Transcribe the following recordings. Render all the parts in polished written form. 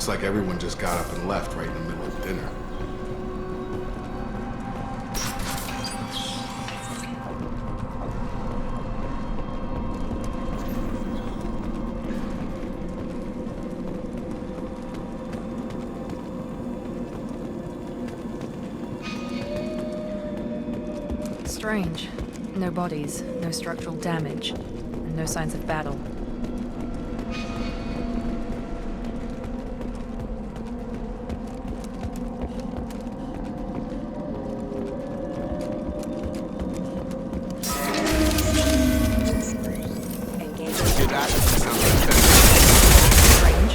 Looks like everyone just got up and left right in the middle of dinner. Strange. No bodies, no structural damage, and no signs of battle. Strange.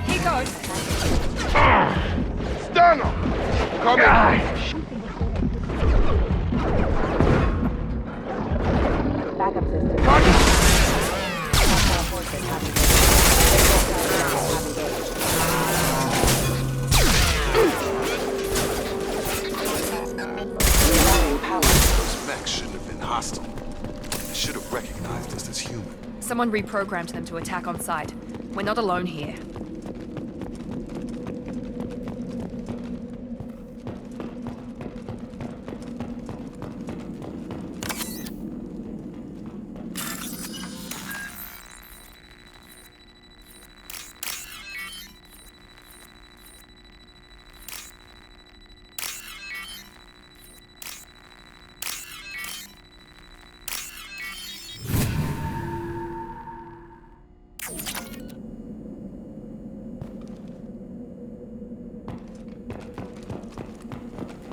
He goes. Stand up! Come in! Backup system. Those mechs shouldn't have been hostile. They should have recognized us as human. Someone reprogrammed them to attack on sight. We're not alone here.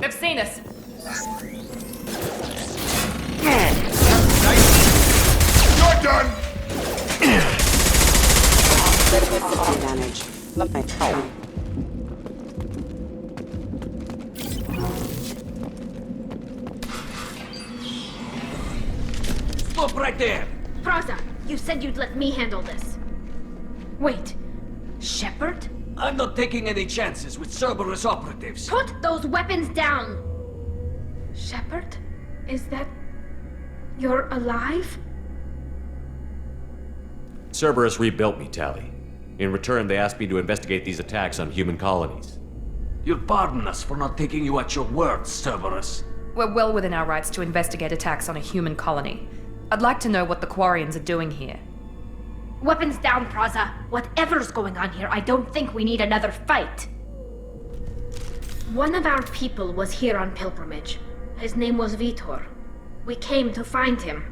They've seen us. You're done! Critical system damage. Stop right there! Praza, you said you'd let me handle this. Wait, Shepard? I'm not taking any chances with Cerberus operatives. Put those weapons down! Shepard? Is that... you're alive? Cerberus rebuilt me, Tally. In return, they asked me to investigate these attacks on human colonies. You'll pardon us for not taking you at your word, Cerberus. We're well within our rights to investigate attacks on a human colony. I'd like to know what the Quarians are doing here. Weapons down, Praza. Whatever's going on here, I don't think we need another fight. One of our people was here on pilgrimage. His name was Vitor. We came to find him.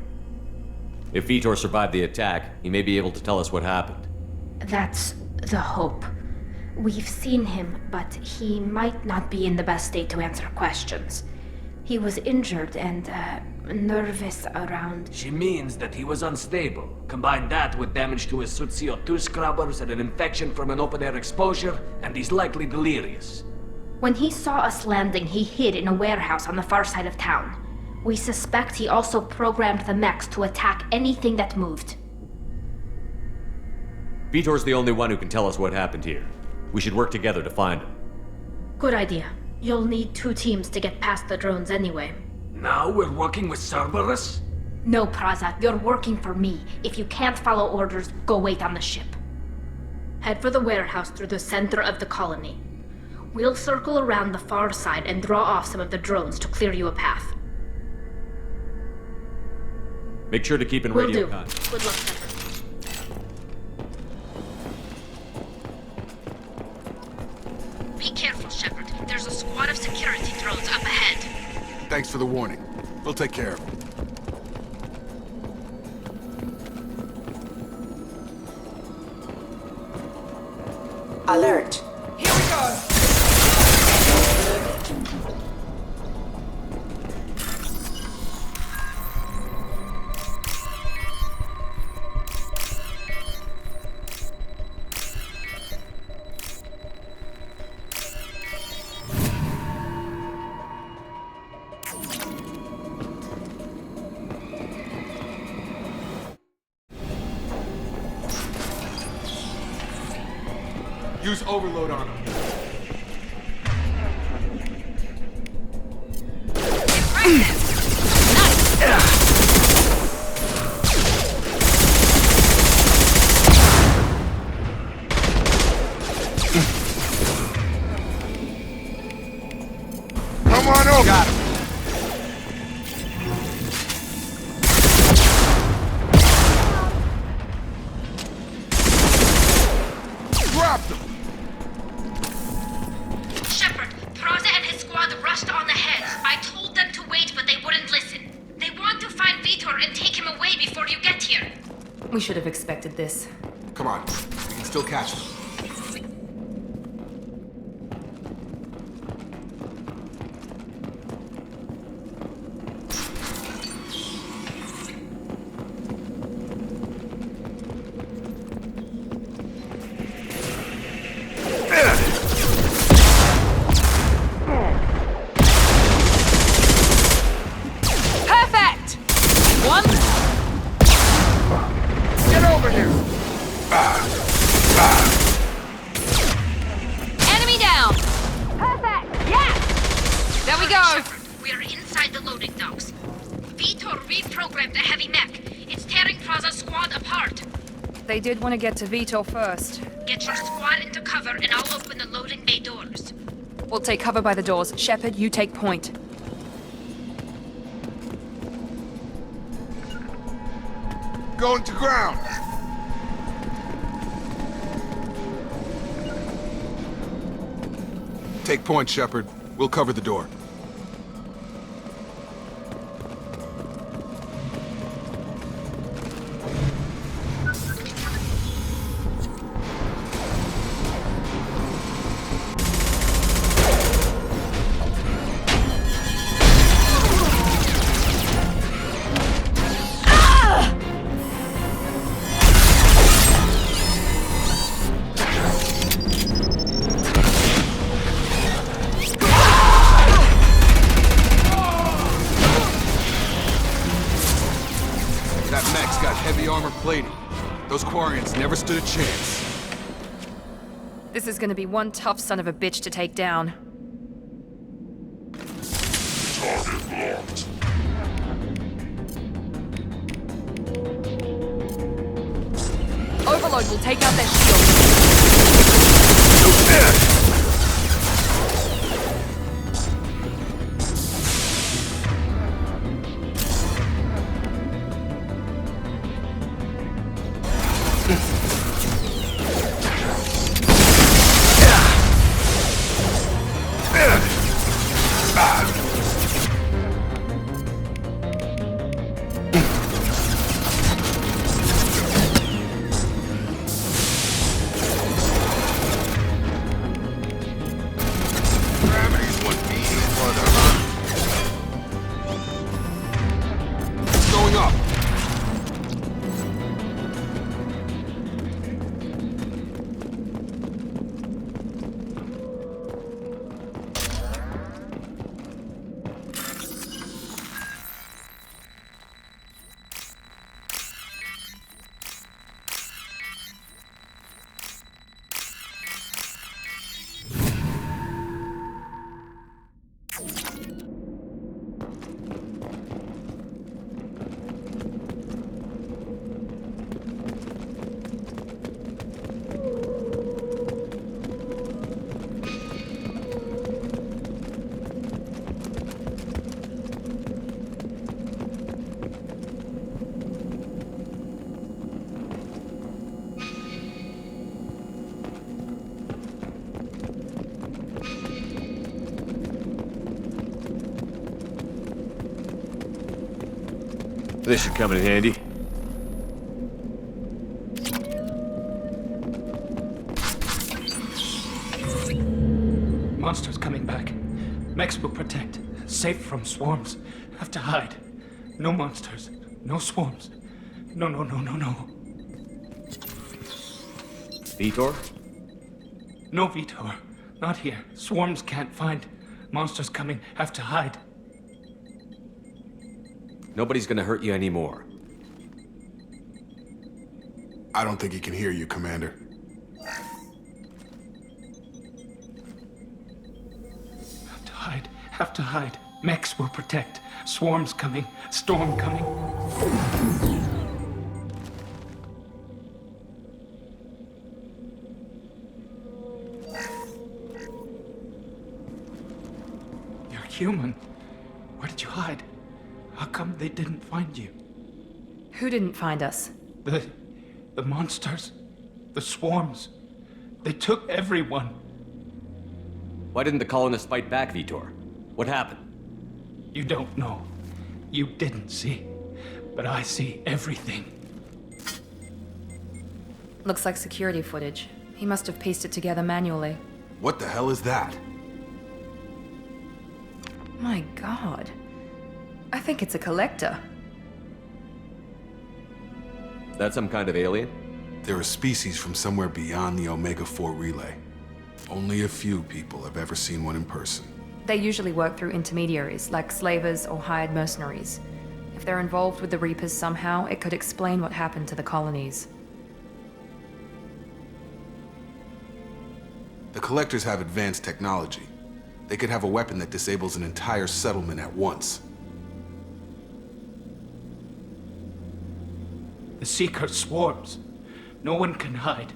If Vitor survived the attack, he may be able to tell us what happened. That's the hope. We've seen him, but he might not be in the best state to answer questions. He was injured and, nervous around... She means that he was unstable. Combine that with damage to his suit CO2 scrubbers and an infection from an open-air exposure, and he's likely delirious. When he saw us landing, he hid in a warehouse on the far side of town. We suspect he also programmed the mechs to attack anything that moved. Vitor's the only one who can tell us what happened here. We should work together to find him. Good idea. You'll need 2 teams to get past the drones anyway. Now we're working with Cerberus? No, Praza, you're working for me. If you can't follow orders, go wait on the ship. Head for the warehouse through the center of the colony. We'll circle around the far side and draw off some of the drones to clear you a path. Make sure to keep in Will radio do. contact. Good luck, Shepard. Be careful, Shepard. There's a squad of security drones up ahead. Thanks for the warning. We'll take care of it. Alert. Here we go! Use overload on him. Got him. Dropped him. Shepard, Praza and his squad rushed on ahead. I told them to wait, but they wouldn't listen. They want to find Vitor and take him away before you get here. We should have expected this. Come on. We can still catch them. Perfect! One. Get over here! Enemy down! Perfect! Yes! There we go! Shepard, we are inside the loading docks. Vitor reprogrammed the heavy mech. It's tearing Praza's squad apart. They did want to get to Vitor first. Get your squad into cover and I'll open the loading bay doors. We'll take cover by the doors. Shepard, you take point. Going to ground! Take point, Shepard. We'll cover the door. That mech's got heavy armor plating. Those Quarians never stood a chance. This is gonna be one tough son of a bitch to take down. Overload will take out their shield. Gravity's what beating for them, huh? It's going up. This should come in handy. Monsters coming back. Mechs will protect. Safe from swarms. Have to hide. No monsters. No swarms. No. Vitor? No Vitor. Not here. Swarms can't find. Monsters coming. Have to hide. Nobody's gonna hurt you anymore. I don't think he can hear you, Commander. Have to hide. Have to hide. Mechs will protect. Swarms coming. Storm coming. You're human. hide. How come they didn't find you? Who didn't find us? The monsters. The swarms. They took everyone. Why didn't the colonists fight back, Vitor? What happened? You don't know. You didn't see. But I see everything. Looks like security footage. He must have pieced it together manually. What the hell is that? My god. I think it's a collector. That some kind of alien? They're a species from somewhere beyond the Omega-4 relay. Only a few people have ever seen one in person. They usually work through intermediaries, like slavers or hired mercenaries. If they're involved with the Reapers somehow, it could explain what happened to the colonies. The Collectors have advanced technology. They could have a weapon that disables an entire settlement at once. The Seeker swarms. No one can hide.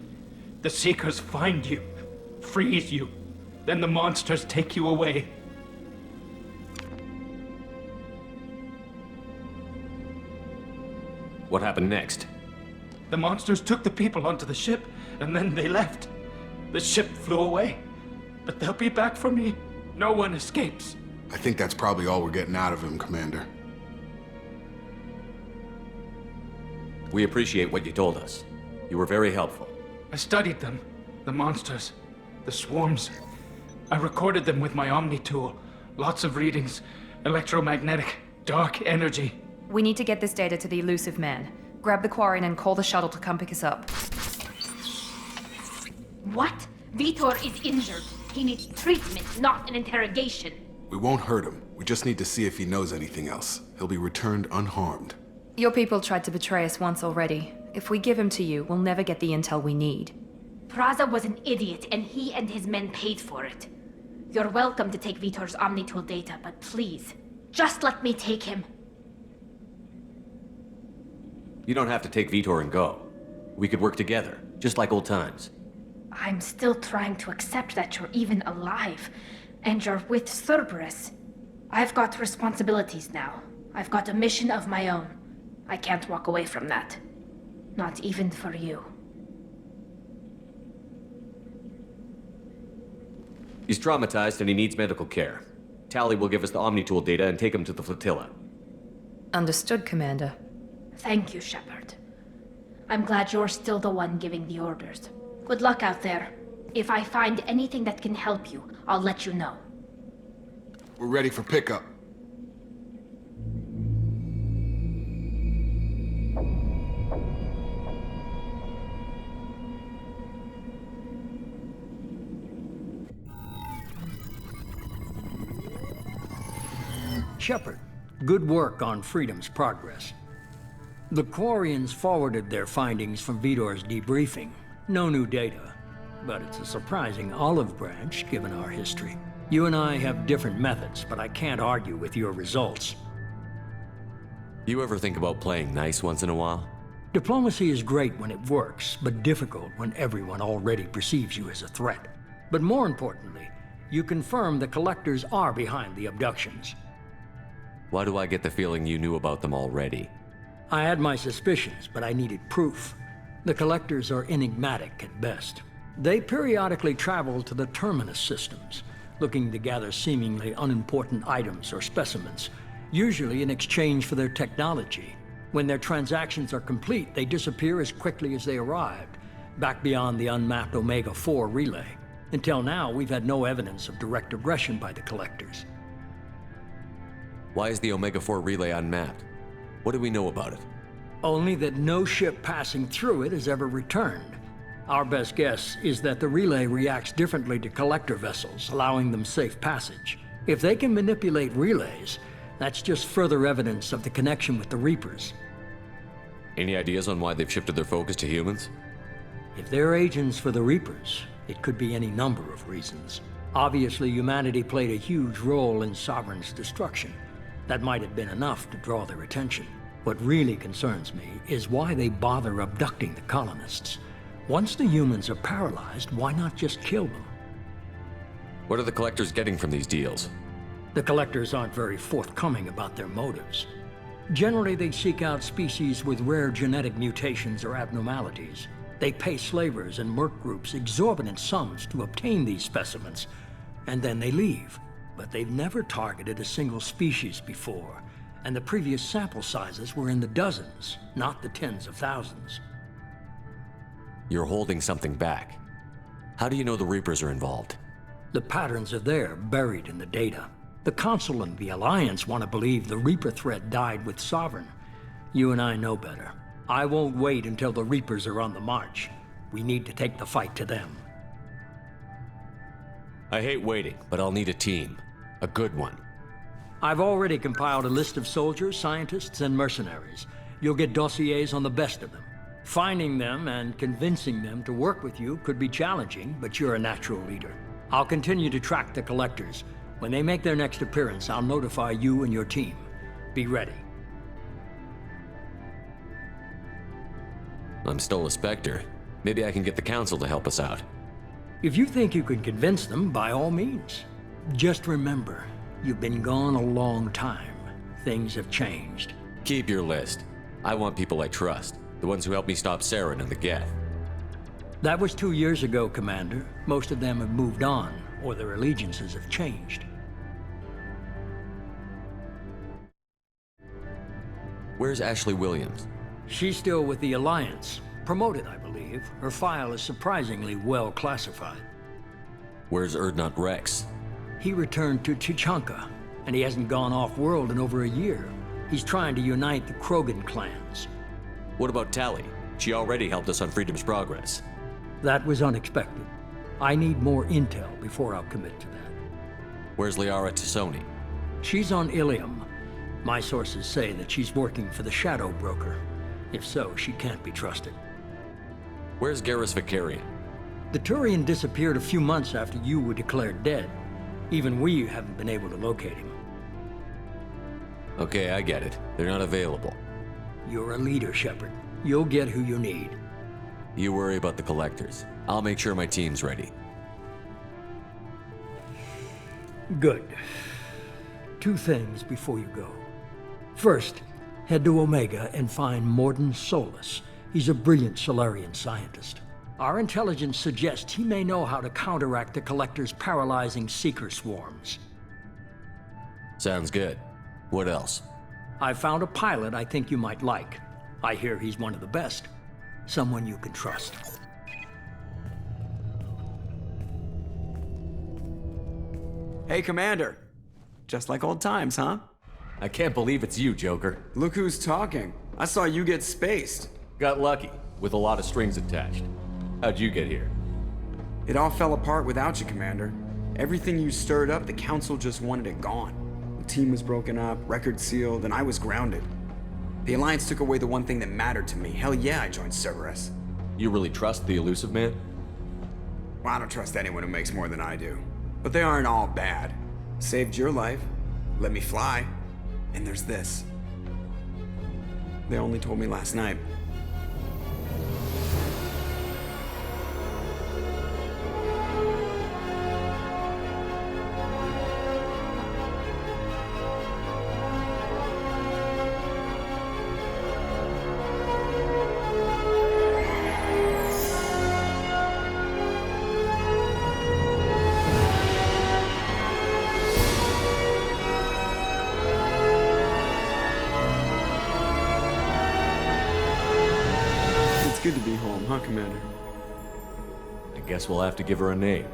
The Seekers find you, freeze you, then the monsters take you away. What happened next? The monsters took the people onto the ship, and then they left. The ship flew away. But they'll be back for me. No one escapes. I think that's probably all we're getting out of him, Commander. We appreciate what you told us. You were very helpful. I studied them. The monsters. The swarms. I recorded them with my Omni tool. Lots of readings. Electromagnetic. Dark energy. We need to get this data to the elusive man. Grab the Quarian and call the shuttle to come pick us up. What? Vitor is injured. He needs treatment, not an interrogation. We won't hurt him. We just need to see if he knows anything else. He'll be returned unharmed. Your people tried to betray us once already. If we give him to you, we'll never get the intel we need. Praza was an idiot, and he and his men paid for it. You're welcome to take Vitor's Omnitool data, but please, just let me take him. You don't have to take Vitor and go. We could work together, just like old times. I'm still trying to accept that you're even alive, and you're with Cerberus. I've got responsibilities now. I've got a mission of my own. I can't walk away from that. Not even for you. He's traumatized and he needs medical care. Tali will give us the Omnitool data and take him to the flotilla. Understood, Commander. Thank you, Shepard. I'm glad you're still the one giving the orders. Good luck out there. If I find anything that can help you, I'll let you know. We're ready for pickup. Shepard, good work on Freedom's progress. The Quarians forwarded their findings from Vitor's debriefing. No new data, but it's a surprising olive branch given our history. You and I have different methods, but I can't argue with your results. You ever think about playing nice once in a while? Diplomacy is great when it works, but difficult when everyone already perceives you as a threat. But more importantly, you confirm the Collectors are behind the abductions. Why do I get the feeling you knew about them already? I had my suspicions, but I needed proof. The Collectors are enigmatic at best. They periodically travel to the Terminus systems, looking to gather seemingly unimportant items or specimens, usually in exchange for their technology. When their transactions are complete, they disappear as quickly as they arrived, back beyond the unmapped Omega-4 relay. Until now, we've had no evidence of direct aggression by the Collectors. Why is the Omega-4 relay unmapped? What do we know about it? Only that no ship passing through it has ever returned. Our best guess is that the relay reacts differently to Collector vessels, allowing them safe passage. If they can manipulate relays, that's just further evidence of the connection with the Reapers. Any ideas on why they've shifted their focus to humans? If they're agents for the Reapers, it could be any number of reasons. Obviously, humanity played a huge role in Sovereign's destruction. That might have been enough to draw their attention. What really concerns me is why they bother abducting the colonists. Once the humans are paralyzed, why not just kill them? What are the Collectors getting from these deals? The Collectors aren't very forthcoming about their motives. Generally, they seek out species with rare genetic mutations or abnormalities. They pay slavers and merc groups exorbitant sums to obtain these specimens, and then they leave. But they've never targeted a single species before, and the previous sample sizes were in the dozens, not the tens of thousands. You're holding something back. How do you know the Reapers are involved? The patterns are there, buried in the data. The Council and the Alliance want to believe the Reaper threat died with Sovereign. You and I know better. I won't wait until the Reapers are on the march. We need to take the fight to them. I hate waiting, but I'll need a team. A good one. I've already compiled a list of soldiers, scientists, and mercenaries. You'll get dossiers on the best of them. Finding them and convincing them to work with you could be challenging, but you're a natural leader. I'll continue to track the Collectors. When they make their next appearance, I'll notify you and your team. Be ready. I'm still a Spectre. Maybe I can get the Council to help us out. If you think you can convince them, by all means. Just remember, you've been gone a long time. Things have changed. Keep your list. I want people I trust. The ones who helped me stop Saren and the Geth. That was 2 years ago, Commander. Most of them have moved on, or their allegiances have changed. Where's Ashley Williams? She's still with the Alliance. Promoted, I believe. Her file is surprisingly well classified. Where's Erdnot Rex? He returned to Chichanka, and he hasn't gone off-world in over a year. He's trying to unite the Krogan clans. What about Tali? She already helped us on Freedom's Progress. That was unexpected. I need more intel before I'll commit to that. Where's Liara Tassoni? She's on Ilium. My sources say that she's working for the Shadow Broker. If so, she can't be trusted. Where's Garrus Vicarian? The Turian disappeared a few months after you were declared dead. Even we haven't been able to locate him. Okay, I get it. They're not available. You're a leader, Shepard. You'll get who you need. You worry about the Collectors. I'll make sure my team's ready. Good. 2 things before you go. First, head to Omega and find Mordin Solus. He's a brilliant Solarian scientist. Our intelligence suggests he may know how to counteract the Collector's paralyzing Seeker swarms. Sounds good. What else? I found a pilot I think you might like. I hear he's one of the best. Someone you can trust. Hey, Commander. Just like old times, huh? I can't believe it's you, Joker. Look who's talking. I saw you get spaced. Got lucky, with a lot of strings attached. How'd you get here? It all fell apart without you, Commander. Everything you stirred up, the Council just wanted it gone. The team was broken up, record sealed, and I was grounded. The Alliance took away the one thing that mattered to me. Hell yeah, I joined Cerberus. You really trust the Elusive Man? Well, I don't trust anyone who makes more than I do. But they aren't all bad. Saved your life, let me fly, and there's this. They only told me last night. Good to be home, huh, Commander? I guess we'll have to give her a name.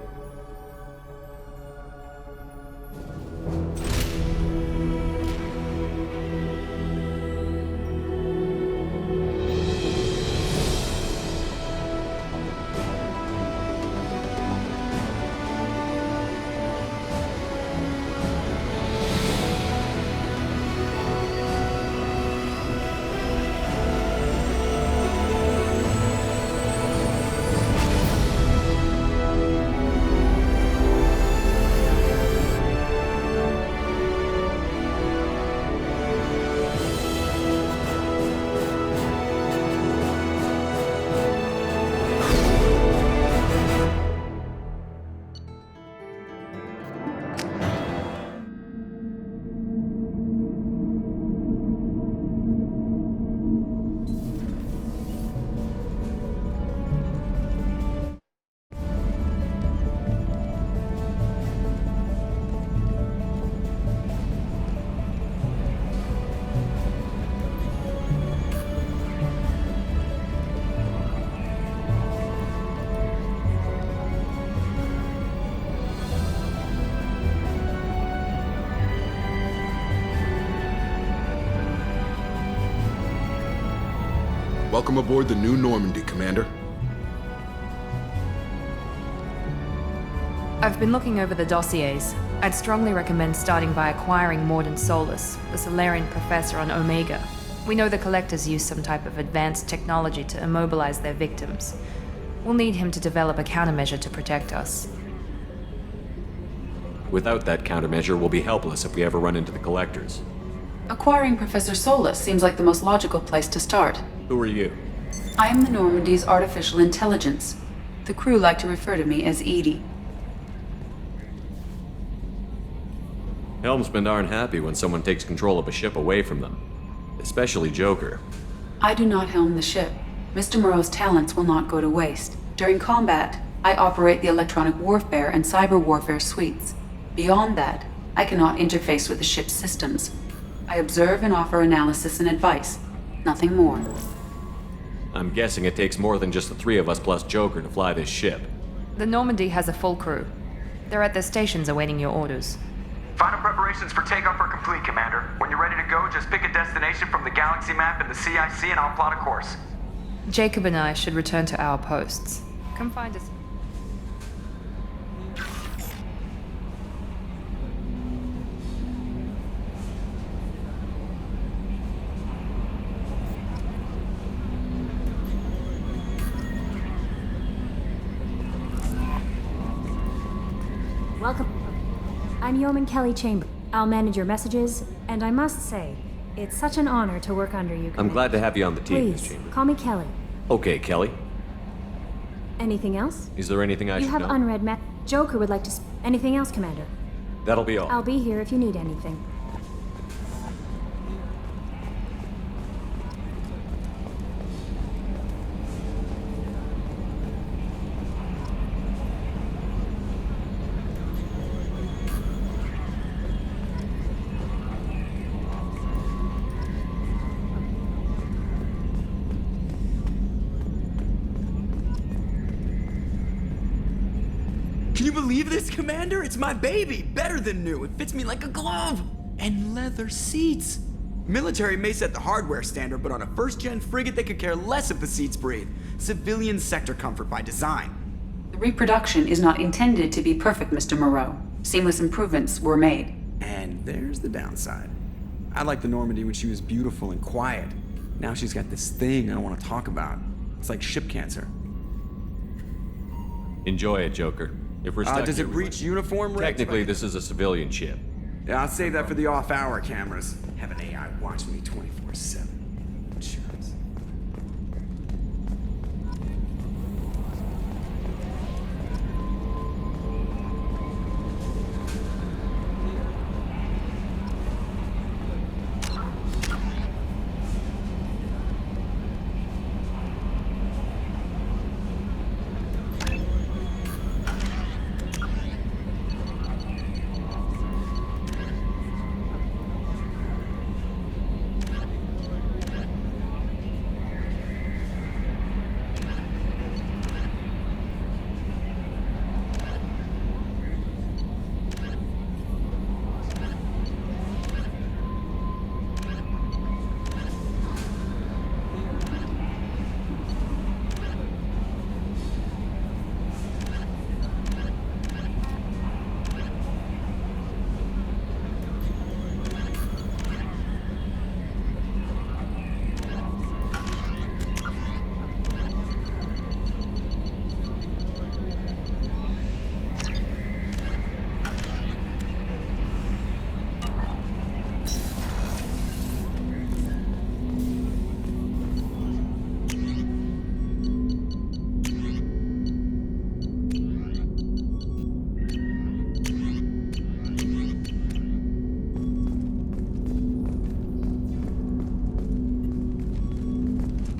Welcome aboard the new Normandy, Commander. I've been looking over the dossiers. I'd strongly recommend starting by acquiring Mordin Solus, the Solarian professor on Omega. We know the Collectors use some type of advanced technology to immobilize their victims. We'll need him to develop a countermeasure to protect us. Without that countermeasure, we'll be helpless if we ever run into the Collectors. Acquiring Professor Solus seems like the most logical place to start. Who are you? I am the Normandy's artificial intelligence. The crew like to refer to me as Edie. Helmsmen aren't happy when someone takes control of a ship away from them. Especially Joker. I do not helm the ship. Mr. Moreau's talents will not go to waste. During combat, I operate the electronic warfare and cyber warfare suites. Beyond that, I cannot interface with the ship's systems. I observe and offer analysis and advice. Nothing more. I'm guessing it takes more than just the three of us plus Joker to fly this ship. The Normandy has a full crew. They're at their stations awaiting your orders. Final preparations for takeoff are complete, Commander. When you're ready to go, just pick a destination from the galaxy map in the CIC and I'll plot a course. Jacob and I should return to our posts. Come find us. Welcome. I'm Yeoman Kelly Chamber. I'll manage your messages, and I must say, it's such an honor to work under you, Commander. I'm glad to have you on the team, Miss Please, Chamber. call me Kelly. Okay, Kelly. Anything else? Is there anything I You should have know? unread Joker would like to anything else, Commander? That'll be all. I'll be here if you need anything. Can you believe this, Commander? It's my baby! Better than new. It fits me like a glove! And leather seats! Military may set the hardware standard, but on a first-gen frigate, they could care less if the seats breathe. Civilian sector comfort by design. The reproduction is not intended to be perfect, Mr. Moreau. Seamless improvements were made. And there's the downside. I liked the Normandy when she was beautiful and quiet. Now she's got this thing I don't want to talk about. It's like ship cancer. Enjoy it, Joker. If we're stuck does here, it we breach uniform regs? Technically, this is a civilian ship. Yeah, I'll save that for the off-hour cameras. Have an AI watching me 24/7. Insurance.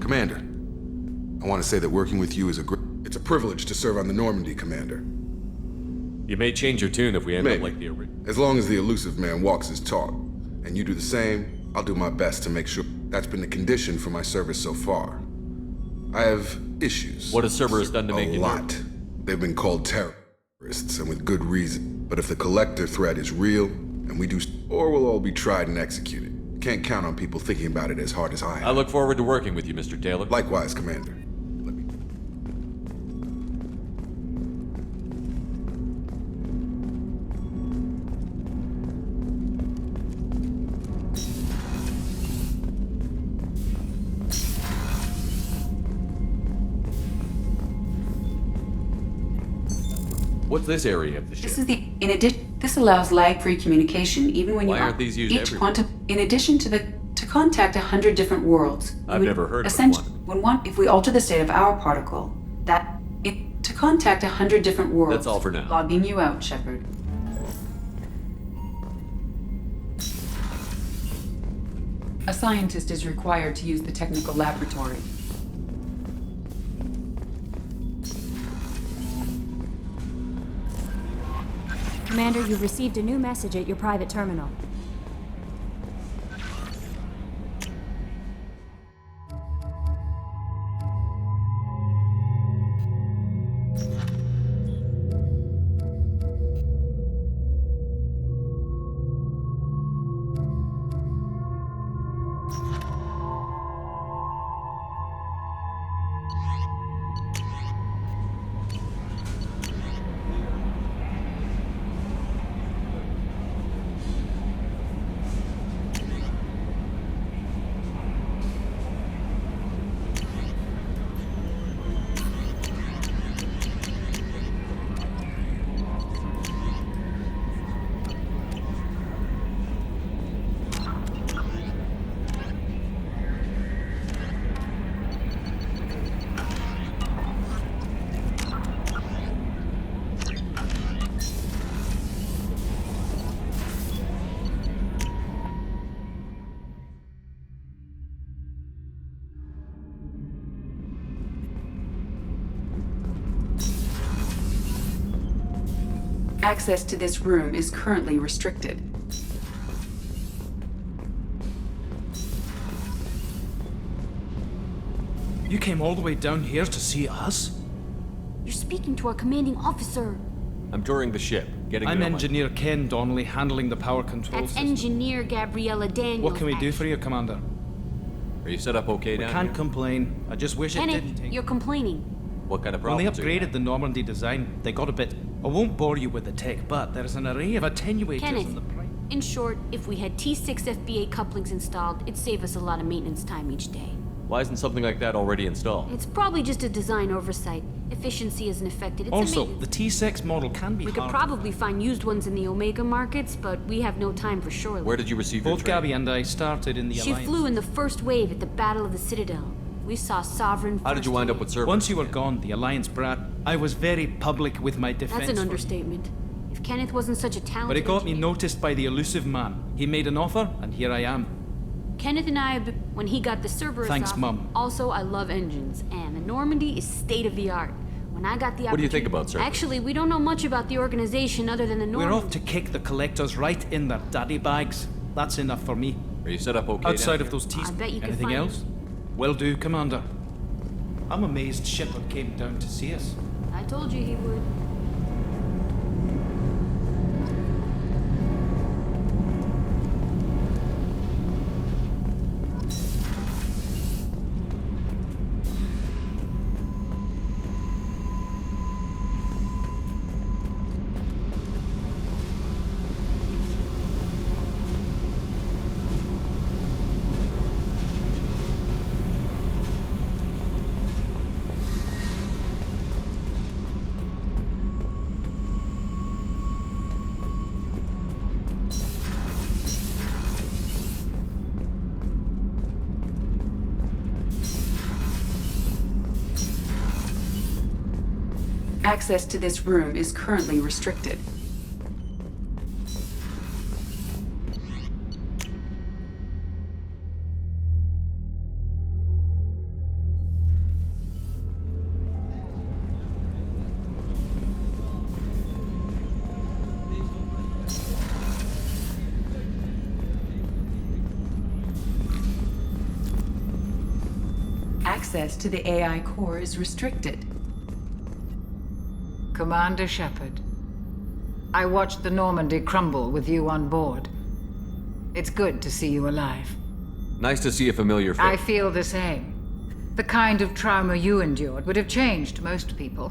Commander, I want to say that working with you is it's a privilege to serve on the Normandy, Commander. You may change your tune if we end up Maybe. like the original. As long as the elusive man walks his talk, and you do the same, I'll do my best to make sure that's been the condition for my service so far. I have issues. What has Cerberus done to make you A lot. They've been called terrorists, and with good reason. But if the Collector threat is real, and we do, or we'll all be tried and executed. can't count on people thinking about it as hard as I I have. look forward to working with you, Mr. Taylor. Likewise, Commander. Let me... What's this area of the ship? This is this allows lag-free communication even when Why you aren't these used each everywhere? quantum. In addition to contact 100 different worlds. I've never heard of one. If we alter the state of our particle, to contact 100 different worlds. That's all for now. Logging you out, Shepard. A scientist is required to use the technical laboratory. Commander, you've received a new message at your private terminal. Access to this room is currently restricted. You came all the way down here to see us? You're speaking to our commanding officer. I'm touring the ship, getting I'm to know Engineer Ken Donnelly, handling the power control That's system. Engineer Gabriella Daniels. What can we do for you, Commander? Are you set up okay down Can't here? complain. I just wish it didn't Kenneth, take... you're complaining. What kind of When they problems are you upgraded the Normandy design, they got a bit... I won't bore you with the tech, but there is an array of attenuators Kenneth, in the... in short, if we had T6 FBA couplings installed, it'd save us a lot of maintenance time each day. Why isn't something like that already installed? It's probably just a design oversight. Efficiency isn't affected. It's Also, a the T6 model can be We could hard. probably find used ones in the Omega markets, but we have no time for shore. Where did you receive your Both training? Gabby and I started in the She Alliance. flew in the first wave at the Battle of the Citadel. We saw Sovereign. How did you wind up with Cerberus? Once you were gone, the Alliance brat, I was very public with my defense. That's an for- understatement. If Kenneth wasn't such a talented But it got me engineer- noticed by the elusive man. He made an offer, and here I am. Kenneth and I, when he got the Cerberus Thanks, off, Mum. Also, I love engines, and the Normandy is state of the art. When I got the What do you think opportunity- about Cerberus? Actually, we don't know much about the organization other than the Normandy. We're off to kick the collectors right in their daddy bags. That's enough for me. Are you set up okay Outside down of those I T's. bet you can Anything find else? Will do, Commander. I'm amazed Shepard came down to see us. I told you he would. Access to this room is currently restricted. Access to the AI core is restricted. Commander Shepard, I watched the Normandy crumble with you on board. It's good to see you alive. Nice to see a familiar face. I feel the same. The kind of trauma you endured would have changed most people.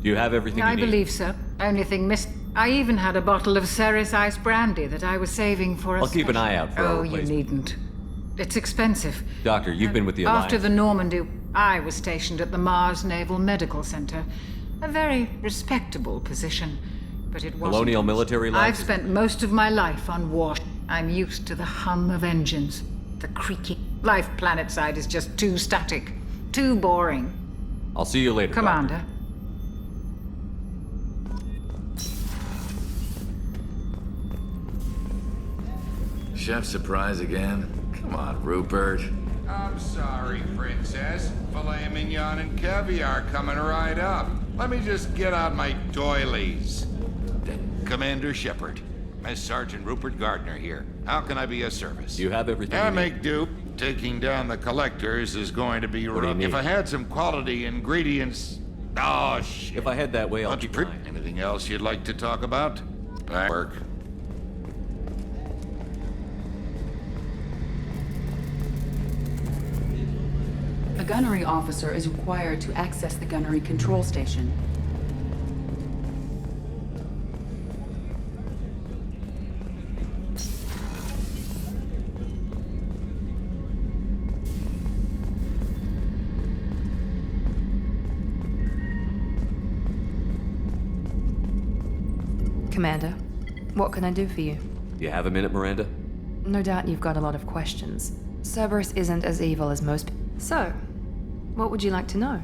Do you have everything I you need? believe so. Only thing missed. I even had a bottle of Ceres Ice Brandy that I was saving for a I'll keep an eye out for a Oh, you replacement. needn't. It's expensive. Doctor, you've been with the Alliance. After the Normandy, I was stationed at the Mars Naval Medical Center. A very respectable position, but it wasn't. Colonial military life? I've spent most of my life on war. I'm used to the hum of engines, the creaking. Life planetside is just too static, too boring. I'll see you later, Commander. Doctor. Chef surprise again? Come on, Rupert. I'm sorry, Princess. Filet mignon and caviar coming right up. Let me just get out my doilies. Commander Shepard. Master Sergeant Rupert Gardner here. How can I be of service? You have everything I you need. make do. Taking down the collectors is going to be What do you rough. If need? I had some quality ingredients... Oh, shit. If I head that way, I'll keep an eye. Anything else you'd like to talk about? Work. A gunnery officer is required to access the gunnery control station. Commander, what can I do for you? Do you have a minute, Miranda? No doubt you've got a lot of questions. Cerberus isn't as evil as most So, what would you like to know?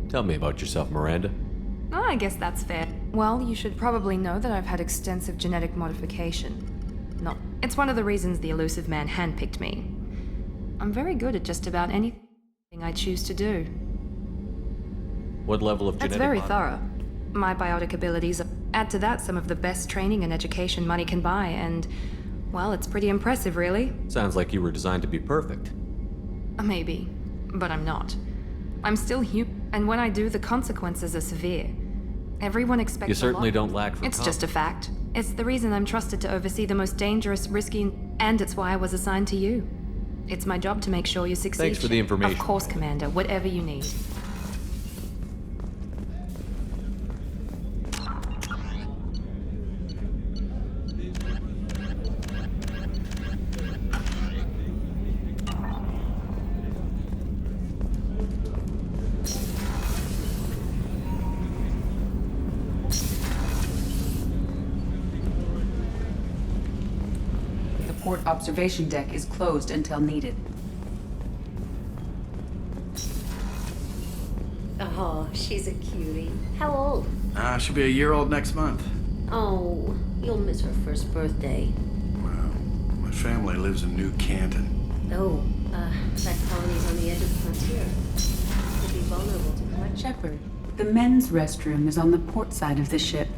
Tell me about yourself, Miranda. Oh, I guess that's fair. Well, you should probably know that I've had extensive genetic modification. It's one of the reasons the elusive man handpicked me. I'm very good at just about anything I choose to do. What level of genetic It's very mod- thorough. My biotic abilities add to that some of the best training and education money can buy, and, well, it's pretty impressive, really. Sounds like you were designed to be perfect. Maybe, but I'm not. I'm still human, and when I do, the consequences are severe. Everyone expects You certainly a lot. don't lack for It's just a fact. It's the reason I'm trusted to oversee the most dangerous, risky, and it's why I was assigned to you. It's my job to make sure you succeed. Thanks for the information. Of course, Commander. Whatever you need. The port observation deck is closed until needed. Oh, she's a cutie. How old? She'll be a year old next month. Oh, you'll miss her first birthday. My family lives in New Canton. Oh, that colony's on the edge of the frontier. Could be vulnerable to collect. Shepard, the men's restroom is on the port side of the ship.